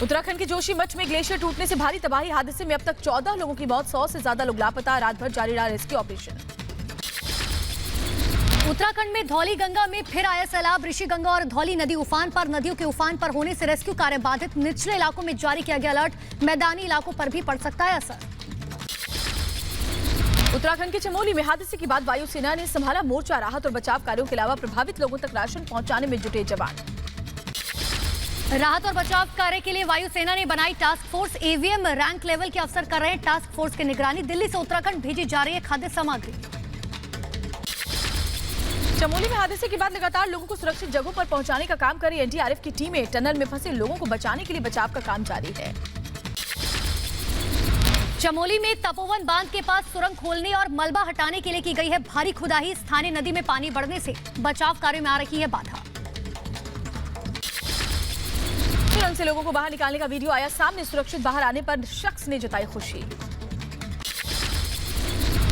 उत्तराखंड के जोशीमठ में ग्लेशियर टूटने से भारी तबाही। हादसे में अब तक 14 लोगों की मौत, 100 से ज्यादा लोग लापता। रात भर जारी रहा रेस्क्यू ऑपरेशन। उत्तराखंड में धौली गंगा में फिर आया सैलाब। ऋषि गंगा और धौली नदी उफान पर। नदियों के उफान पर होने से रेस्क्यू कार्य बाधित। निचले इलाकों में जारी किया गया अलर्ट। मैदानी इलाकों पर भी पड़ सकता है असर। उत्तराखंड के चमोली में हादसे के बाद वायुसेना ने संभाला मोर्चा। राहत और बचाव कार्यों के अलावा प्रभावित लोगों तक राशन पहुंचाने में जुटे जवान। राहत और बचाव कार्य के लिए वायुसेना ने बनाई task force. AVM rank level के अफसर कर रहे हैं टास्क फोर्स की निगरानी। दिल्ली से उत्तराखंड भेजी जा रही है खाद्य सामग्री। चमोली में हादसे के बाद लगातार लोगों को सुरक्षित जगहों पर पहुंचाने का काम कर रही एनडीआरएफ की टीमें। टनल में फंसे लोगों को बचाने के लिए बचाव का काम जारी है। चमोली में तपोवन बांध के पास सुरंग खोलने और मलबा हटाने के लिए की गई है भारी खुदाई। स्थानीय नदी में पानी बढ़ने से बचाव कार्य में आ रही है बाधा। सुरंग से लोगों को बाहर निकालने का वीडियो आया सामने। सुरक्षित बाहर आने पर शख्स ने जताई खुशी।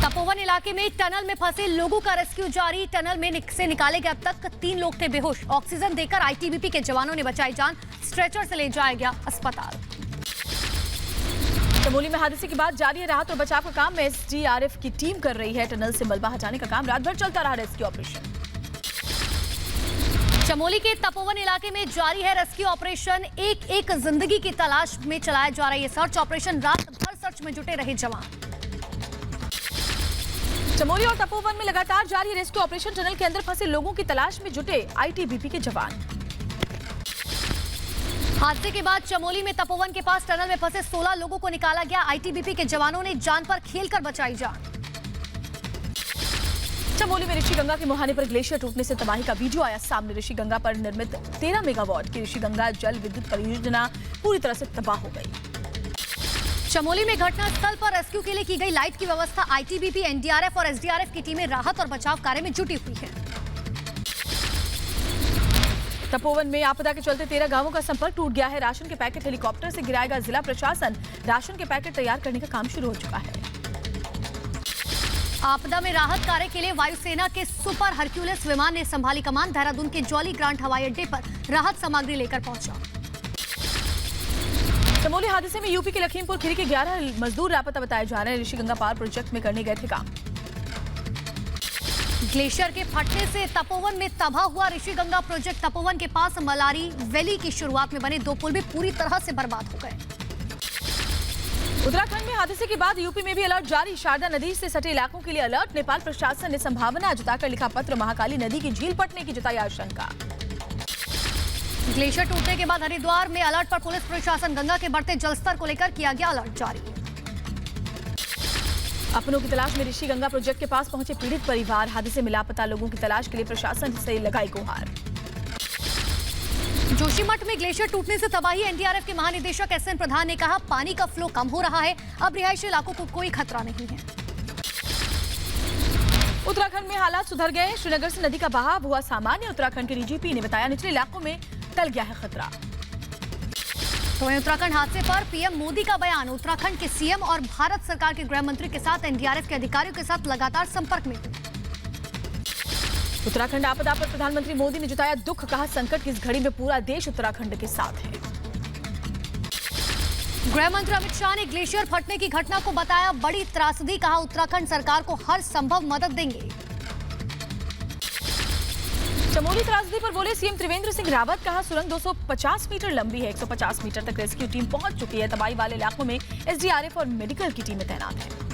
तपोवन इलाके में टनल में फंसे लोगों का रेस्क्यू जारी। टनल में से निकाले गए अब तक 3 लोग थे बेहोश। ऑक्सीजन देकर आईटीबीपी के जवानों ने बचाई जान। स्ट्रेचर से ले जाया गया अस्पताल। चमोली में हादसे के बाद जारी है राहत और बचाव का काम। एसडीआरएफ की टीम कर रही है टनल से मलबा हटाने का काम। रात भर चलता रहा रेस्क्यू ऑपरेशन। चमोली के तपोवन इलाके में जारी है रेस्क्यू ऑपरेशन। एक जिंदगी की तलाश में चलाया जा रहा है ये सर्च ऑपरेशन। रात भर सर्च में जुटे रहे जवान। चमोली और तपोवन में लगातार जारी रेस्क्यू ऑपरेशन। टनल के अंदर फंसे लोगों की तलाश में जुटे आईटीबीपी के जवान। हादसे के बाद चमोली में तपोवन के पास टनल में फंसे 16 लोगों को निकाला गया। आईटीबीपी के जवानों ने जान पर खेलकर बचाई जान। चमोली में ऋषि गंगा के मुहाने पर ग्लेशियर टूटने से तबाही का वीडियो आया सामने। ऋषि गंगा पर निर्मित 13 मेगावाट की ऋषि गंगा जल विद्युत परियोजना पूरी तरह से तबाह हो गई। चमोली में घटनास्थल पर रेस्क्यू के लिए की गई लाइट की व्यवस्था। आईटीबीपी, एनडीआरएफ और एसडीआरएफ की टीमें राहत और बचाव कार्य में जुटी हुई है। तपोवन में आपदा के चलते 13 गांवों का संपर्क टूट गया है। राशन के पैकेट हेलीकॉप्टर से गिराएगा जिला प्रशासन। राशन के पैकेट तैयार करने का काम शुरू हो चुका है। आपदा में राहत कार्य के लिए वायुसेना के सुपर हरक्यूलिस विमान ने संभाली कमान। देहरादून के जौली ग्रांट हवाई अड्डे पर राहत सामग्री लेकर पहुंचा। चमोली हादसे में यूपी के लखीमपुर खीरी के 11 मजदूर लापता बताए जा रहे हैं। ऋषि गंगा पावर प्रोजेक्ट में करने गए थे काम। ग्लेशियर के फटने से तपोवन में तबाह हुआ ऋषि गंगा प्रोजेक्ट। तपोवन के पास मलारी वैली की शुरुआत में बने 2 पुल भी पूरी तरह से बर्बाद हो गए। उत्तराखंड में हादसे के बाद यूपी में भी अलर्ट जारी। शारदा नदी से सटे इलाकों के लिए अलर्ट। नेपाल प्रशासन ने संभावना जताकर लिखा पत्र। महाकाली नदी की झील पटने की जताई आशंका। ग्लेशियर टूटने के बाद हरिद्वार में अलर्ट पर पुलिस प्रशासन। गंगा के बढ़ते जलस्तर को लेकर किया गया अलर्ट जारी। अपनों की तलाश में ऋषि गंगा प्रोजेक्ट के पास पहुंचे पीड़ित परिवार। हादसे में लापता लोगों की तलाश के लिए प्रशासन से लगाई गुहार। जोशीमठ में ग्लेशियर टूटने से तबाही। एनडीआरएफ के महानिदेशक एसएन प्रधान ने कहा पानी का फ्लो कम हो रहा है। अब रिहायशी इलाकों को कोई खतरा नहीं है। उत्तराखंड में हालात सुधर गए। श्रीनगर से नदी का बहाव हुआ सामान्य। उत्तराखंड के डीजीपी ने बताया निचले इलाकों में टल गया है खतरा। तो उत्तराखंड हादसे पर पीएम मोदी का बयान। उत्तराखंड के सीएम और भारत सरकार के गृह मंत्री के साथ एनडीआरएफ के अधिकारियों के साथ लगातार संपर्क में। उत्तराखंड आपदा पर प्रधानमंत्री मोदी ने जताया दुख। कहा संकट की इस घड़ी में पूरा देश उत्तराखंड के साथ है। गृह मंत्री अमित शाह ने ग्लेशियर फटने की घटना को बताया बड़ी त्रासदी। कहा उत्तराखंड सरकार को हर संभव मदद देंगे। चमोली त्रासदी पर बोले सीएम त्रिवेंद्र सिंह रावत। कहा सुरंग 250 मीटर लंबी है। 150 मीटर तक रेस्क्यू टीम पहुंच चुकी है। तबाही वाले इलाकों में एसडीआरएफ और मेडिकल की टीमें तैनात हैं।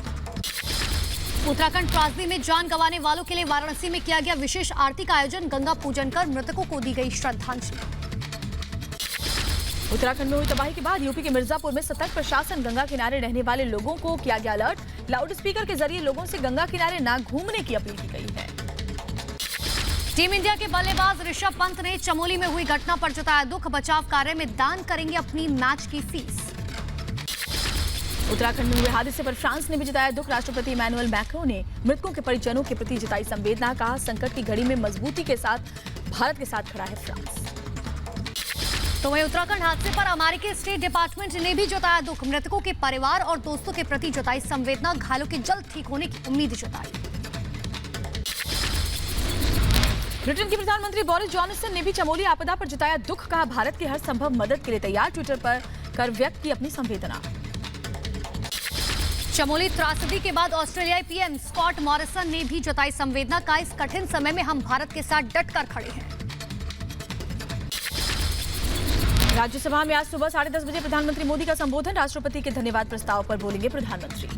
उत्तराखंड त्रासदी में जान गंवाने वालों के लिए वाराणसी में किया गया विशेष आरती का आयोजन। गंगा पूजन कर मृतकों को दी गई श्रद्धांजलि। उत्तराखंड में हुई तबाही के बाद यूपी के मिर्जापुर में सतर्क प्रशासन। गंगा किनारे रहने वाले लोगों को किया गया अलर्ट। लाउड स्पीकर के जरिए लोगों से गंगा किनारे न घूमने की अपील की गई है। टीम इंडिया के बल्लेबाज ऋषभ पंत ने चमोली में हुई घटना पर जताया दुख। बचाव कार्य में दान करेंगे अपनी मैच की फीस। उत्तराखंड में हुए हादसे पर फ्रांस ने भी जताया दुख। राष्ट्रपति इमैनुअल मैक्रों ने मृतकों के परिजनों के प्रति जताई संवेदना। कहा संकट की घड़ी में मजबूती के साथ भारत के साथ खड़ा है फ्रांस। तो वहीं उत्तराखंड हादसे पर अमेरिकी स्टेट डिपार्टमेंट ने भी जताया दुख। मृतकों के परिवार और दोस्तों के प्रति जताई संवेदना। घायलों के जल्द ठीक होने की उम्मीद जताई। ब्रिटेन के प्रधानमंत्री बोरिस जॉनसन ने भी चमोली आपदा पर जताया दुख, कहा भारत की हर संभव मदद के लिए तैयार, ट्विटर पर कर व्यक्त की अपनी संवेदना। चमोली त्रासदी के बाद ऑस्ट्रेलियाई पीएम स्कॉट मॉरिसन ने भी जताई संवेदना, का इस कठिन समय में हम भारत के साथ डटकर खड़े हैं। राज्यसभा में आज सुबह 10:30 बजे प्रधानमंत्री मोदी का संबोधन, राष्ट्रपति के धन्यवाद प्रस्ताव पर बोलेंगे प्रधानमंत्री।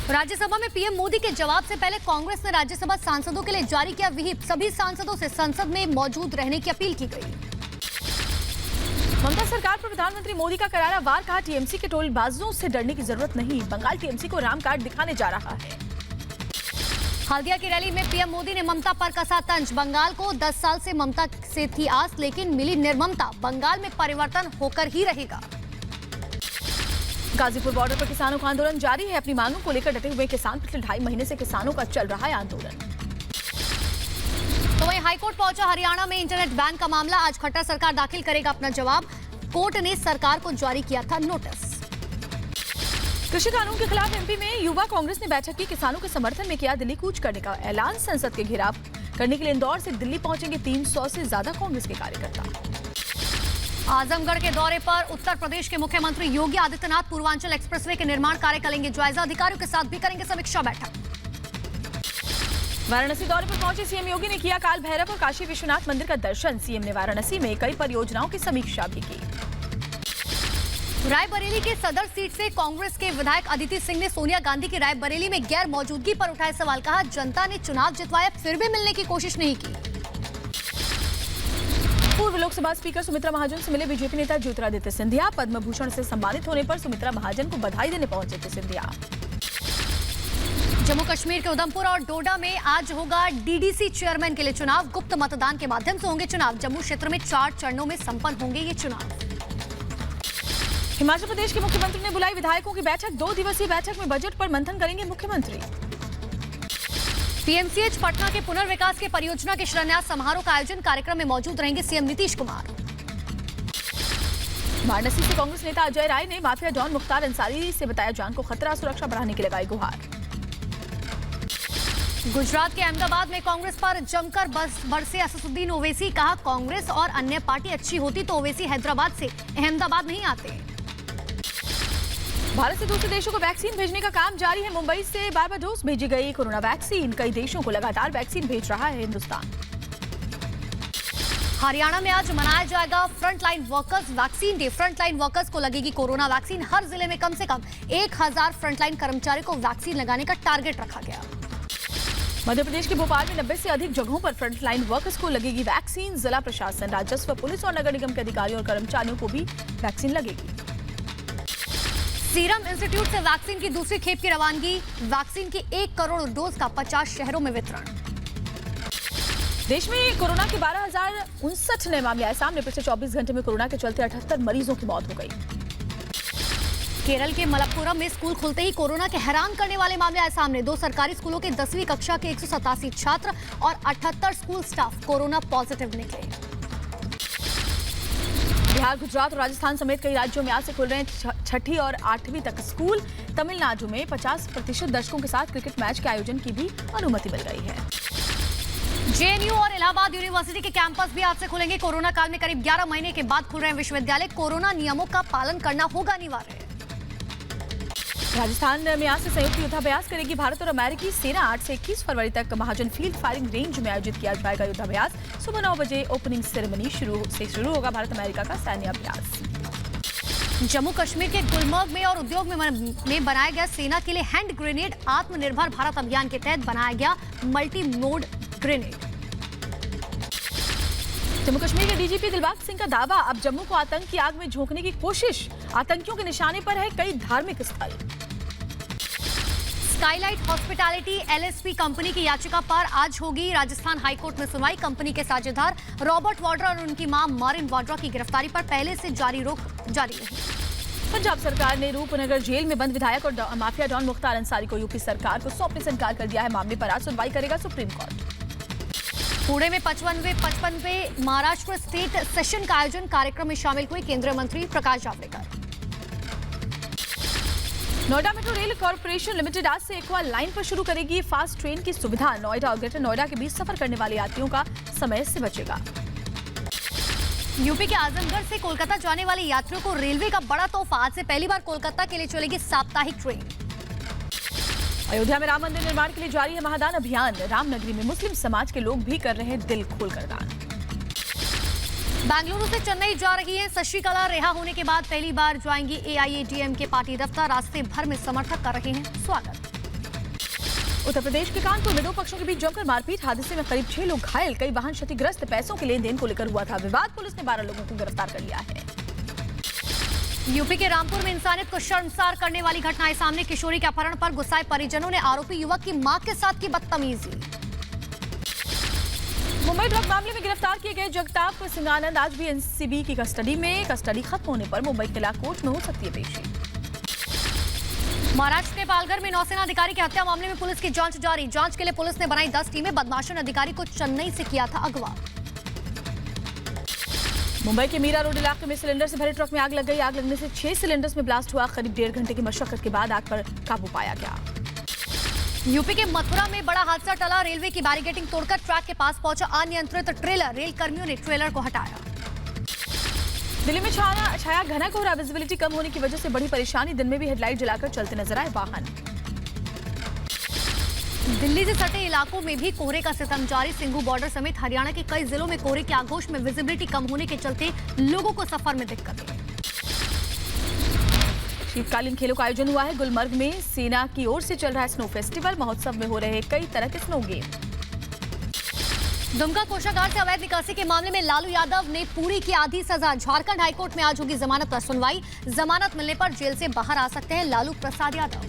राज्यसभा में पीएम मोदी के जवाब से पहले कांग्रेस ने राज्यसभा सांसदों के लिए जारी किया व्हिप, सभी सांसदों से संसद में मौजूद रहने की अपील की गई। ममता सरकार पर प्रधानमंत्री मोदी का करारा वार, कहा टीएमसी के टोलबाजों से डरने की जरूरत नहीं, बंगाल टीएमसी को राम कार्ड दिखाने जा रहा है। हल्दिया की रैली में पीएम मोदी ने ममता पर कसा तंज, बंगाल को 10 साल से ममता से थी आस, लेकिन मिली निर्ममता, बंगाल में परिवर्तन होकर ही रहेगा। गाजीपुर बॉर्डर पर किसानों का आंदोलन जारी है, अपनी मांगों को लेकर डटे हुए किसान पिछले 2.5 महीने से किसानों का चल रहा है आंदोलन। तो वहीं हाईकोर्ट पहुंचा हरियाणा में इंटरनेट बैन का मामला, आज खट्टर सरकार दाखिल करेगा अपना जवाब, कोर्ट ने सरकार को जारी किया था नोटिस। कृषि कानून के खिलाफ एमपी में युवा कांग्रेस ने बैठक की, किसानों के समर्थन में किया दिल्ली कूच करने का ऐलान, संसद के घेराव करने के लिए इंदौर से दिल्ली पहुंचेंगे 300 से ज्यादा कांग्रेस के कार्यकर्ता। आजमगढ़ के दौरे पर उत्तर प्रदेश के मुख्यमंत्री योगी आदित्यनाथ पूर्वांचल एक्सप्रेसवे के निर्माण कार्य का लेंगे जायजा, अधिकारियों के साथ भी करेंगे समीक्षा बैठक। वाराणसी दौरे पर पहुंचे सीएम योगी ने किया काल भैरव और काशी विश्वनाथ मंदिर का दर्शन, सीएम ने वाराणसी में कई परियोजनाओं की समीक्षा भी की। रायबरेली के सदर सीट से कांग्रेस के विधायक अदिति सिंह ने सोनिया गांधी की रायबरेली में गैर मौजूदगी पर उठाए सवाल, कहा जनता ने चुनाव जितवाया फिर भी मिलने की कोशिश नहीं की। पूर्व लोकसभा स्पीकर सुमित्रा महाजन से मिले बीजेपी नेता ज्योतिरादित्य सिंधिया, पद्म भूषण से सम्मानित होने पर सुमित्रा महाजन को बधाई देने पहुंचे थे सिंधिया। जम्मू कश्मीर के उधमपुर और डोडा में आज होगा डीडीसी चेयरमैन के लिए चुनाव, गुप्त मतदान के माध्यम से होंगे चुनाव, जम्मू क्षेत्र में 4 चरणों में संपन्न होंगे ये चुनाव। हिमाचल प्रदेश के मुख्यमंत्री ने बुलाई विधायकों की बैठक, 2 दिवसीय बैठक में बजट पर मंथन करेंगे मुख्यमंत्री। पीएमसीएच पटना के पुनर्विकास के परियोजना के शिलान्यास समारोह का आयोजन, कार्यक्रम में मौजूद रहेंगे सीएम नीतीश कुमार। वाराणसी से कांग्रेस नेता अजय राय ने माफिया डॉन मुख्तार अंसारी से बताया जान को खतरा, सुरक्षा बढ़ाने की लगाई गुहार। गुजरात के अहमदाबाद में कांग्रेस पर जमकर बरसे असदुद्दीन ओवैसी, कहा कांग्रेस और अन्य पार्टी अच्छी होती तो ओवैसी हैदराबाद से अहमदाबाद नहीं आते। भारत से दूसरे देशों को वैक्सीन भेजने का काम जारी है, मुंबई से बारबाडोस भेजी गई कोरोना वैक्सीन, कई देशों को लगातार वैक्सीन भेज रहा है हिंदुस्तान। हरियाणा में आज मनाया जाएगा frontline workers vaccine day, frontline workers को लगेगी कोरोना वैक्सीन, हर जिले में कम से कम 1000 फ्रंटलाइन कर्मचारियों को वैक्सीन लगाने का टारगेट रखा गया। मध्य प्रदेश के भोपाल में 90 से अधिक जगहों पर फ्रंटलाइन वर्कर्स को लगेगी वैक्सीन, जिला प्रशासन, राजस्व, पुलिस और नगर निगम के अधिकारियों और कर्मचारियों को भी वैक्सीन लगेगी। सीरम इंस्टीट्यूट से वैक्सीन की दूसरी खेप की रवानगी, वैक्सीन की 1 करोड़ डोज का 50 शहरों में वितरण। देश में कोरोना के 12,059 नए मामले आए सामने, पिछले 24 घंटे में कोरोना के चलते 78 मरीजों की मौत हो गई। केरल के मलप्पुरम में स्कूल खुलते ही कोरोना के हैरान करने वाले मामले आए सामने, 2 सरकारी स्कूलों के 10वीं कक्षा के 187 छात्र और 78 स्कूल स्टाफ कोरोना पॉजिटिव निकले। बिहार, गुजरात और राजस्थान समेत कई राज्यों में आज से खुल रहे हैं 6ठी और 8वीं तक स्कूल। तमिलनाडु में 50% दर्शकों के साथ क्रिकेट मैच के आयोजन की भी अनुमति मिल गई है। जेएनयू और इलाहाबाद यूनिवर्सिटी के कैंपस भी आज से खुलेंगे, कोरोना काल में करीब 11 महीने के बाद खुल रहे हैं विश्वविद्यालय, कोरोना नियमों का पालन करना होगा अनिवार्य। राजस्थान में आज से संयुक्त युद्धाभ्यास करेगी भारत और अमेरिकी सेना, 8 से 21 फरवरी तक महाजन फील्ड फायरिंग रेंज में आयोजित किया जाएगा युद्धाभ्यास। सुबह 9 बजे ओपनिंग सेरेमनी शुरू होगा भारत अमेरिका का सैन्य अभ्यास। जम्मू कश्मीर के गुलमर्ग में और उद्योग में बनाया गया सेना के लिए हैंड ग्रेनेड, आत्मनिर्भर भारत अभियान के तहत बनाया गया multi mode grenade. Jammu Kashmir के डीजीपी दिलबाग सिंह का दावा, अब जम्मू को आतंक की आग में झोंकने की कोशिश, आतंकियों के निशाने पर है कई धार्मिक स्थल। स्काईलाइट हॉस्पिटैलिटी एलएसपी कंपनी की याचिका पर आज होगी राजस्थान हाईकोर्ट में सुनवाई, कंपनी के साझेदार रॉबर्ट वाड्रा और उनकी मां मॉरिन वाड्रा की गिरफ्तारी पर पहले से जारी रोक जारी रही। पंजाब सरकार ने रूपनगर जेल में बंद विधायक और माफिया डॉन मुख्तार अंसारी को यूपी सरकार को सौंपने से इनकार कर दिया है, मामले पर आज सुनवाई करेगा सुप्रीम कोर्ट। पुणे में 55वें महाराष्ट्र स्टेट सेशन का आयोजन, कार्यक्रम में शामिल हुए केंद्रीय मंत्री Prakash Javadekar. Noida metro rail corporation limited आज से एक्वा लाइन पर शुरू करेगी फास्ट ट्रेन की सुविधा। नोएडा और ग्रेटर नोएडा के बीच सफर करने वाले यात्रियों का समय से बचेगा। यूपी के आजमगढ़ से कोलकाता जाने वाले यात्रियों को रेलवे का बड़ा तोहफा। आज से पहली बार कोलकाता के लिए चलेगी साप्ताहिक ट्रेन। अयोध्या में राम मंदिर निर्माण के लिए जारी है महादान अभियान। रामनगरी में मुस्लिम समाज के लोग भी कर रहे हैं दिल खोलकर दान। बेंगलुरु से चेन्नई जा रही है शशिकला। रिहा होने के बाद पहली बार जाएंगी एआईएडीएमके पार्टी दफ्तर। रास्ते भर में समर्थक कर रहे हैं स्वागत। उत्तर प्रदेश के कानपुर में दो पक्षों के बीच जमकर मारपीट। हादसे में करीब 6 लोग घायल, कई वाहन क्षतिग्रस्त। पैसों के लेन देन को लेकर हुआ था विवाद। पुलिस ने 12 लोगों को गिरफ्तार कर लिया है। यूपी के रामपुर में इंसानियत को शर्मसार करने वाली घटनाएं सामने। किशोरी के अपहरण पर गुस्साए परिजनों ने आरोपी युवक की मां के साथ की बदतमीजी। मुंबई ड्रग मामले में गिरफ्तार किए गए जगताप सिंगानंद आज भी एनसीबी की कस्टडी में। कस्टडी खत्म होने पर मुंबई किला कोर्ट में हो सकती है पेशी। महाराष्ट्र के पालघर में नौसेना अधिकारी की हत्या मामले में पुलिस की जांच जारी। जांच के लिए पुलिस ने बनाई 10 टीमें। बदमाशों ने अधिकारी को चेन्नई से किया था अगवा। मुंबई के मीरा रोड इलाके में सिलेंडर से भरे ट्रक में आग लग गई। आग लगने से 6 सिलेंडर्स में ब्लास्ट हुआ। करीब 1.5 घंटे की मशक्कत के बाद आग पर काबू पाया गया। यूपी के मथुरा में बड़ा हादसा टला। रेलवे की बैरिकेडिंग तोड़कर ट्रैक के पास पहुंचा अनियंत्रित ट्रेलर। रेल कर्मियों ने ट्रेलर को हटाया। दिल्ली में छाया घना कोहरा। विजिबिलिटी कम होने की वजह से बड़ी परेशानी। दिन में भी हेडलाइट जलाकर चलते नजर आए वाहन। दिल्ली से सटे इलाकों में भी कोहरे का सितम जारी। सिंघू बॉर्डर समेत हरियाणा के कई जिलों में कोहरे के आगोश में विजिबिलिटी कम होने के चलते लोगों को सफर में दिक्कतें। शीतकालीन खेलों का आयोजन हुआ है गुलमर्ग में। सेना की ओर से चल रहा है स्नो फेस्टिवल। महोत्सव में हो रहे हैं कई तरह के स्नो गेम। दुमका कोषागार से अवैध निकासी के मामले में लालू यादव ने पूरी की आधी सजा। झारखंड हाईकोर्ट में आज होगी जमानत पर सुनवाई। जमानत मिलने पर जेल से बाहर आ सकते हैं लालू प्रसाद यादव।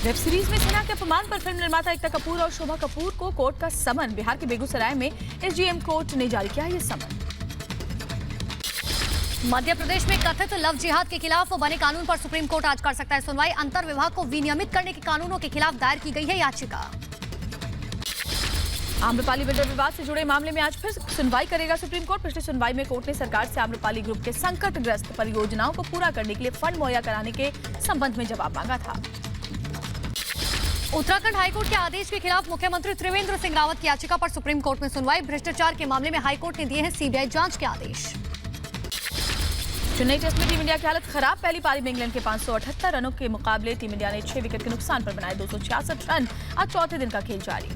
वेब सीरीज में सेना के अपमान पर फिल्म निर्माता एकता कपूर और शोभा कपूर को कोर्ट का समन। बिहार के बेगूसराय में एसडीएम कोर्ट ने जारी किया ये समन। मध्य प्रदेश में कथित लव जिहाद के खिलाफ बने कानून पर सुप्रीम कोर्ट आज कर सकता है सुनवाई। अंतर विभाग को विनियमित करने के कानूनों के खिलाफ दायर की गई है याचिका। आम्रपाली बिल्डर विवाद से जुड़े मामले में आज फिर सुनवाई करेगा सुप्रीम कोर्ट। पिछली सुनवाई में कोर्ट ने सरकार से आम्रपाली ग्रुप के संकटग्रस्त परियोजनाओं को पूरा करने के लिए फंड मुहैया कराने के संबंध में जवाब मांगा था। उत्तराखंड हाईकोर्ट के आदेश के खिलाफ मुख्यमंत्री त्रिवेंद्र सिंह रावत की याचिका पर सुप्रीम कोर्ट में सुनवाई। भ्रष्टाचार के मामले में हाईकोर्ट ने दिए हैं सीबीआई जांच के आदेश। चेन्नई टेस्ट में टीम इंडिया की हालत खराब। पहली पारी में इंग्लैंड के 578 रनों के मुकाबले टीम इंडिया ने 6 विकेट के नुकसान पर बनाए 266 रन। आज चौथे दिन का खेल जारी।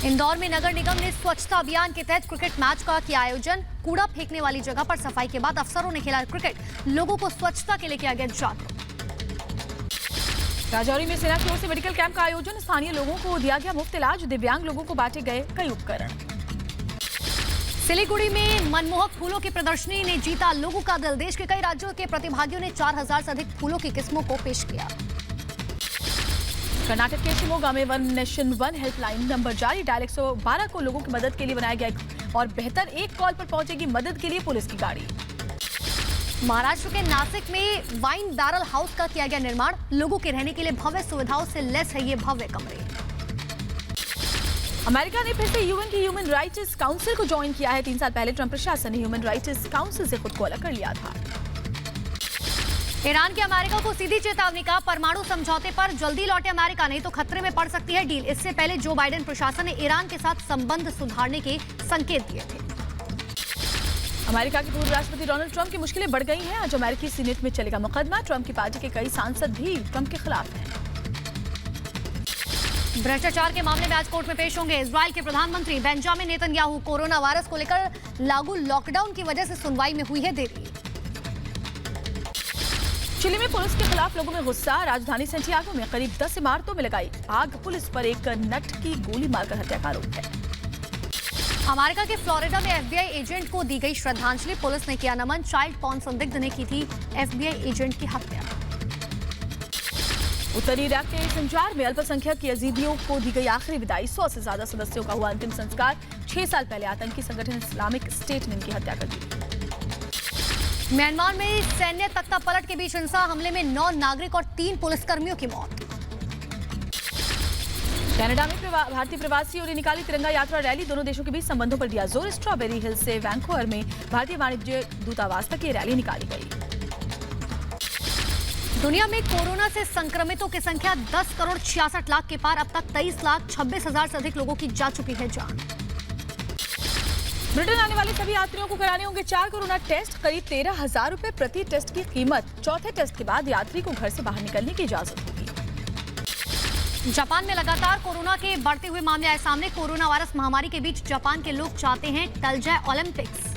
इंदौर में नगर निगम ने स्वच्छता अभियान के तहत क्रिकेट मैच का किया आयोजन। कूड़ा फेंकने वाली जगह पर सफाई के बाद अफसरों ने खेला क्रिकेट। लोगों को स्वच्छता के लिए किया गया जागरूक। राजौरी में सेना की ओर से मेडिकल कैंप का आयोजन। स्थानीय लोगों को दिया गया मुफ्त इलाज। दिव्यांग लोगों को बांटे गए कई उपकरण। सिलीगुड़ी में मनमोहक फूलों की प्रदर्शनी ने जीता लोगों का दिल। देश के कई राज्यों के प्रतिभागियों ने 4000 से अधिक फूलों की किस्मों को पेश किया। कर्नाटक के शिमोगा में one nation one helpline number जारी। डायल 112 को लोगों की मदद के लिए बनाया गया और बेहतर एक कॉल पर पहुंचेगी मदद के लिए पुलिस की गाड़ी। महाराष्ट्र के नासिक में वाइन बैरल हाउस का किया गया निर्माण। लोगों के रहने के लिए भव्य सुविधाओं से लैस है ये भव्य कमरे। अमेरिका ने फिर से यूएन की ह्यूमन राइट्स काउंसिल को ज्वाइन किया है। 3 साल पहले ट्रंप प्रशासन ने ह्यूमन राइट्स काउंसिल से खुद को अलग कर लिया था। ईरान के अमेरिका को सीधी चेतावनी का। परमाणु समझौते पर जल्दी लौटे अमेरिका, नहीं तो खतरे में पड़ सकती है डील। इससे पहले जो बाइडेन प्रशासन ने ईरान के साथ संबंध सुधारने के संकेत दिए थे। अमेरिका के पूर्व राष्ट्रपति डोनाल्ड ट्रंप की मुश्किलें बढ़ गई हैं। आज अमेरिकी सीनेट में चलेगा मुकदमा। ट्रंप की पार्टी के कई सांसद भी ट्रंप के खिलाफ हैं। भ्रष्टाचार के मामले में आज कोर्ट में पेश होंगे इजराइल के प्रधानमंत्री बेंजामिन नेतन्याहू। कोरोना वायरस को लेकर लागू लॉकडाउन की वजह से सुनवाई में हुई है देरी। चिली में पुलिस के खिलाफ लोगों में गुस्सा। राजधानी सेंटियागो में करीब 10 इमारतों में लगाई आग। पुलिस पर एक नट की गोली मारकर हत्या का आरोप है। अमेरिका के फ्लोरिडा में एफबीआई एजेंट को दी गई श्रद्धांजलि। पुलिस ने किया नमन। चाइल्ड पॉर्न संदिग्ध ने की थी एफबीआई एजेंट की हत्या। उत्तरी इराक के संजार में अल्पसंख्यक यजीदियों को दी गई आखिरी विदाई। 100 से ज्यादा सदस्यों का हुआ अंतिम संस्कार। 6 साल पहले आतंकी संगठन इस्लामिक स्टेट ने इनकी हत्या कर दी। म्यांमार में सैन्य तख्ता पलट के बीच हिंसा। हमले में 9 नागरिक और 3 पुलिसकर्मियों की मौत। कनाडा में भारतीय प्रवासियों ने निकाली तिरंगा यात्रा रैली। दोनों देशों के बीच संबंधों पर दिया जोर। स्ट्रॉबेरी हिल से वैंकूवर में भारतीय वाणिज्य दूतावास तक ये रैली निकाली गई। दुनिया में कोरोना से संक्रमितों की संख्या 10 करोड़ 66 लाख के पार। अब तक 23 लाख 26 हजार से अधिक लोगों की जा चुकी है जान। ब्रिटेन आने वाले सभी यात्रियों को कराने होंगे 4 कोरोना टेस्ट। करीब 13,000 रुपए प्रति टेस्ट की कीमत। चौथे टेस्ट के बाद यात्री को घर से बाहर निकलने की इजाजत होगी। जापान में लगातार कोरोना के बढ़ते हुए मामले आए सामने। कोरोना वायरस महामारी के बीच जापान के लोग चाहते हैं टल जाए ओलंपिक्स।